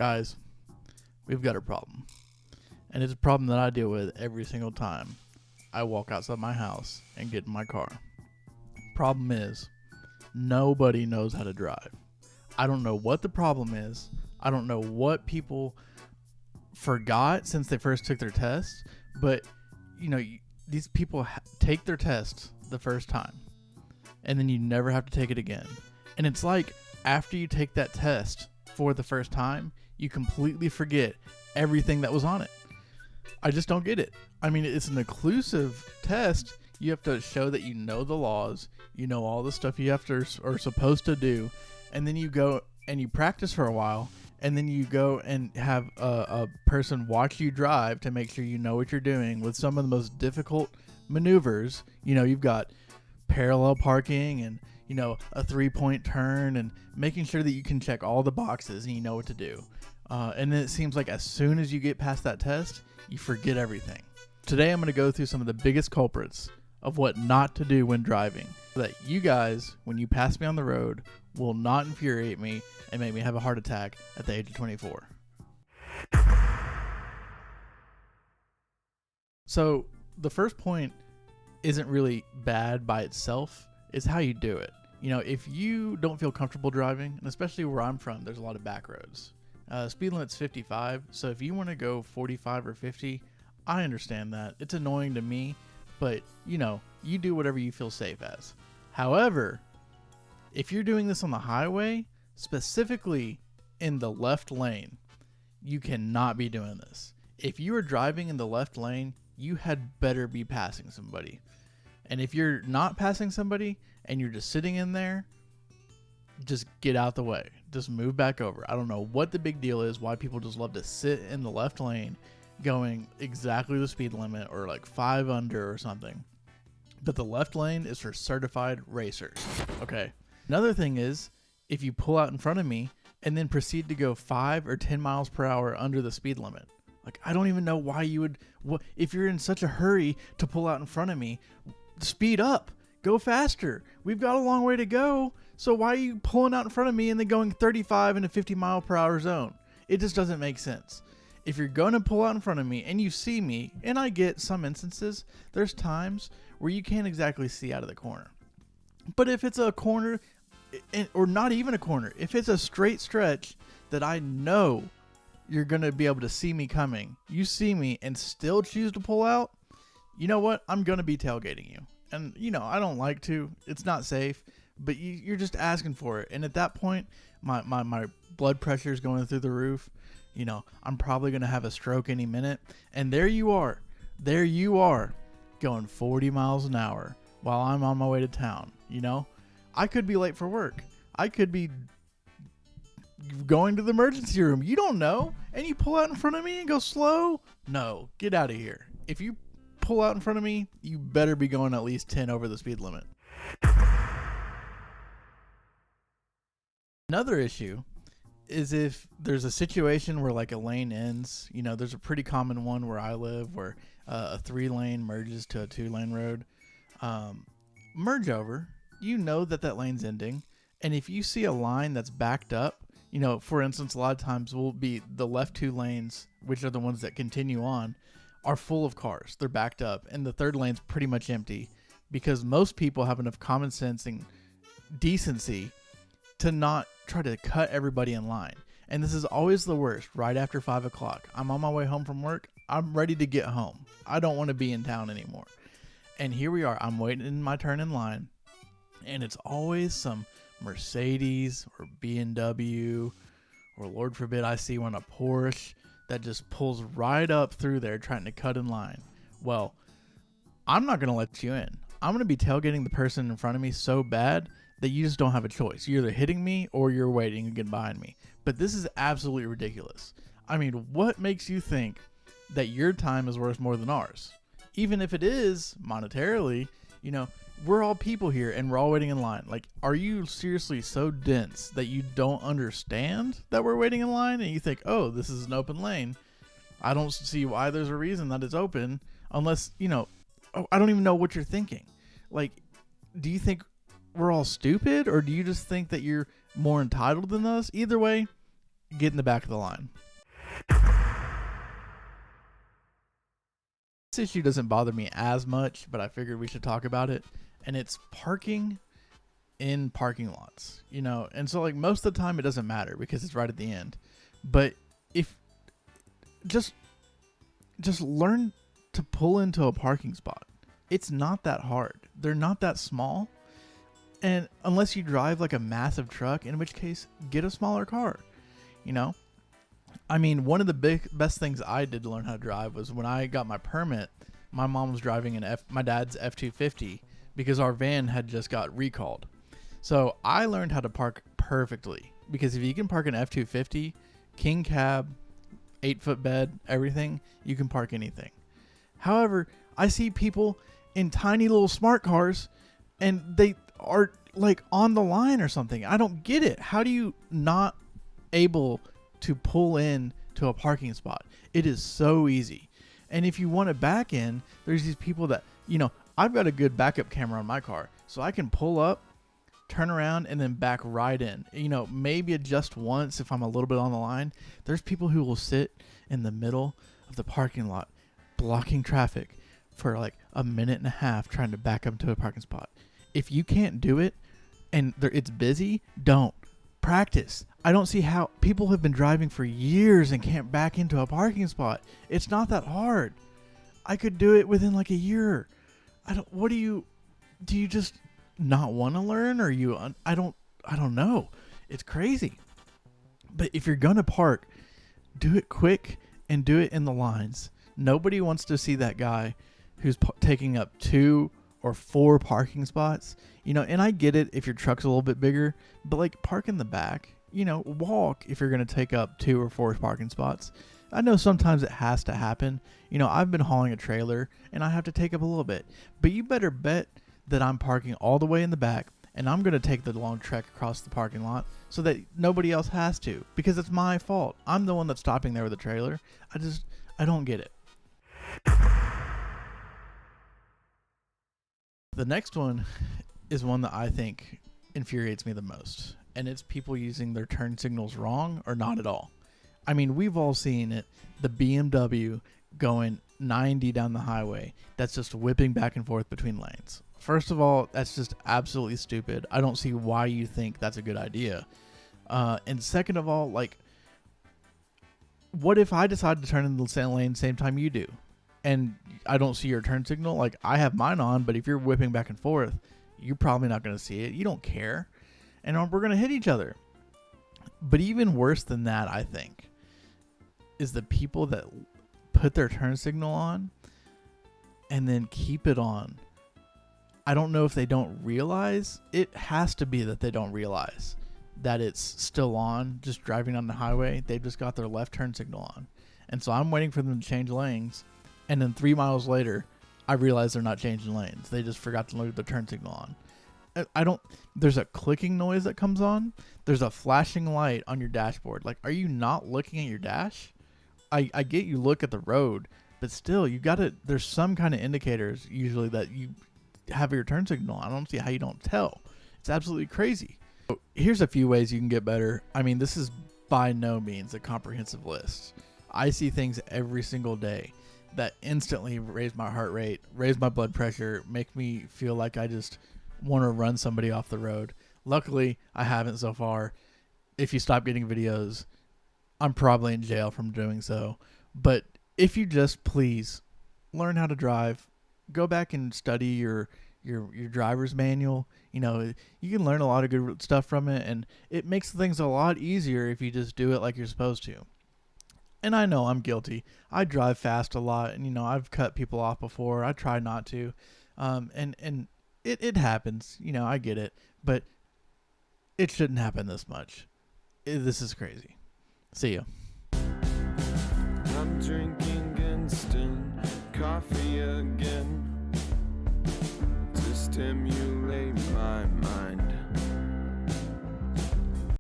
Guys, we've got a problem. And it's a problem that I deal with every single time I walk outside my house and get in my car. Problem is, nobody knows how to drive. I don't know what the problem is. I don't know what people forgot since they first took their test. But, these people take their test the first time. And then you never have to take it again. And it's like after you take that test for the first time, you completely forget everything that was on it. I just don't get it. I mean, it's an inclusive test. You have to show that you know the laws, you know all the stuff you have to or supposed to do, and then you go and you practice for a while, and then you go and have a person watch you drive to make sure you know what you're doing with some of the most difficult maneuvers. You've got parallel parking and a 3-point turn and making sure that you can check all the boxes and you know what to do. And then it seems like as soon as you get past that test, you forget everything. Today I'm going to go through some of the biggest culprits of what not to do when driving, so that you guys, when you pass me on the road, will not infuriate me and make me have a heart attack at the age of 24. So the first point isn't really bad by itself. It's how you do it. If you don't feel comfortable driving, and especially where I'm from, there's a lot of back roads. Speed limit's 55, so if you want to go 45 or 50, I understand that. It's annoying to me, but you do whatever you feel safe as. However, if you're doing this on the highway, specifically in the left lane, you cannot be doing this. If you are driving in the left lane, you had better be passing somebody. And if you're not passing somebody and you're just sitting in there, just get out the way. Just move back over. I don't know what the big deal is, why people just love to sit in the left lane going exactly the speed limit or like 5 under or something. But the left lane is for certified racers. Okay. Another thing is, if you pull out in front of me and then proceed to go 5 or 10 miles per hour under the speed limit. Like, I don't even know why you would, if you're in such a hurry to pull out in front of me, speed up, go faster. We've got a long way to go. So why are you pulling out in front of me and then going 35 in a 50 mile per hour zone? It just doesn't make sense. If you're going to pull out in front of me and you see me, and I get some instances, there's times where you can't exactly see out of the corner. But if it's a corner, or not even a corner, if it's a straight stretch that I know you're going to be able to see me coming, you see me and still choose to pull out, you know what? I'm going to be tailgating you. And, I don't like to. It's not safe. But you're just asking for it. And at that point, my blood pressure is going through the roof. I'm probably going to have a stroke any minute. And there you are. Going 40 miles an hour while I'm on my way to town. I could be late for work. I could be going to the emergency room. You don't know. And you pull out in front of me and go slow? No, get out of here. If you pull out in front of me, you better be going at least 10 over the speed limit. Another issue is if there's a situation where like a lane ends. There's a pretty common one where I live where a 3-lane merges to a 2-lane road. Merge over. That lane's ending. And if you see a line that's backed up, for instance, a lot of times will be the left 2 lanes, which are the ones that continue on, are full of cars. They're backed up. And the 3rd lane's pretty much empty because most people have enough common sense and decency to not try to cut everybody in line. And this is always the worst, right after 5 o'clock. I'm on my way home from work. I'm ready to get home. I don't want to be in town anymore. And here we are. I'm waiting my turn in line. And it's always some Mercedes or BMW or, Lord forbid, I see one, a Porsche that just pulls right up through there trying to cut in line. Well, I'm not going to let you in. I'm going to be tailgating the person in front of me so bad that you just don't have a choice. You're either hitting me or you're waiting and getting behind me. But this is absolutely ridiculous. I mean, what makes you think that your time is worth more than ours? Even if it is monetarily, we're all people here and we're all waiting in line. Like, are you seriously so dense that you don't understand that we're waiting in line and you think, oh, this is an open lane? I don't see why there's a reason that it's open unless, I don't even know what you're thinking. Like, do you think we're all stupid, or do you just think that you're more entitled than us? Either way, get in the back of the line. This issue doesn't bother me as much, but I figured we should talk about it. And it's parking in parking lots, and so like most of the time it doesn't matter because it's right at the end. But if just learn to pull into a parking spot. It's not that hard. They're not that small. And unless you drive like a massive truck, in which case get a smaller car. I mean, one of the best things I did to learn how to drive was when I got my permit. My mom was driving my dad's F-250 because our van had just got recalled. So I learned how to park perfectly, because if you can park an F-250, king cab, 8-foot bed, everything, you can park anything. However, I see people in tiny little smart cars and they are like on the line or something. I don't get it. How do you not able to pull in to a parking spot? It is so easy. And if you want to back in, there's these people that, I've got a good backup camera on my car, so I can pull up, turn around, and then back right in. Maybe adjust once if I'm a little bit on the line. There's people who will sit in the middle of the parking lot blocking traffic for like a minute and a half trying to back up to a parking spot. If you can't do it and it's busy, don't. Practice. I don't see how people have been driving for years and can't back into a parking spot. It's not that hard. I could do it within like a year. Do you just not want to learn, or I don't know. It's crazy. But if you're going to park, do it quick and do it in the lines. Nobody wants to see that guy who's taking up 2 or 4 parking spots, and I get it if your truck's a little bit bigger, but like park in the back, walk if you're going to take up 2 or 4 parking spots. I know sometimes it has to happen. I've been hauling a trailer and I have to take up a little bit, but you better bet that I'm parking all the way in the back and I'm going to take the long trek across the parking lot so that nobody else has to, because it's my fault. I'm the one that's stopping there with the trailer. I don't get it. The next one is one that I think infuriates me the most, and it's people using their turn signals wrong or not at all. I mean, we've all seen it, the BMW going 90 down the highway that's just whipping back and forth between lanes. First of all, that's just absolutely stupid. I don't see why you think that's a good idea. And second of all, like, what if I decide to turn into the same lane same time you do? And I don't see your turn signal. Like, I have mine on, but if you're whipping back and forth, you're probably not going to see it. You don't care. And we're going to hit each other. But even worse than that, I think, is the people that put their turn signal on and then keep it on. I don't know if they don't realize. It has to be that they don't realize that it's still on, just driving on the highway. They've just got their left turn signal on. And so I'm waiting for them to change lanes. And then 3 miles later, I realize they're not changing lanes. They just forgot to leave the turn signal on. There's a clicking noise that comes on. There's a flashing light on your dashboard. Like, are you not looking at your dash? I get you look at the road, but still, there's some kind of indicators usually that you have your turn signal on. I don't see how you don't tell. It's absolutely crazy. So here's a few ways you can get better. I mean, this is by no means a comprehensive list. I see things every single day that instantly raise my heart rate, raise my blood pressure, make me feel like I just want to run somebody off the road. Luckily, I haven't so far. If you stop getting videos, I'm probably in jail from doing so. But if you just please learn how to drive, go back and study your driver's manual. You can learn a lot of good stuff from it, and it makes things a lot easier if you just do it like you're supposed to. And I know I'm guilty. I drive fast a lot, and I've cut people off before. I try not to, and it happens. I get it, but it shouldn't happen this much. This is crazy. See ya. I'm drinking instant coffee again to stimulate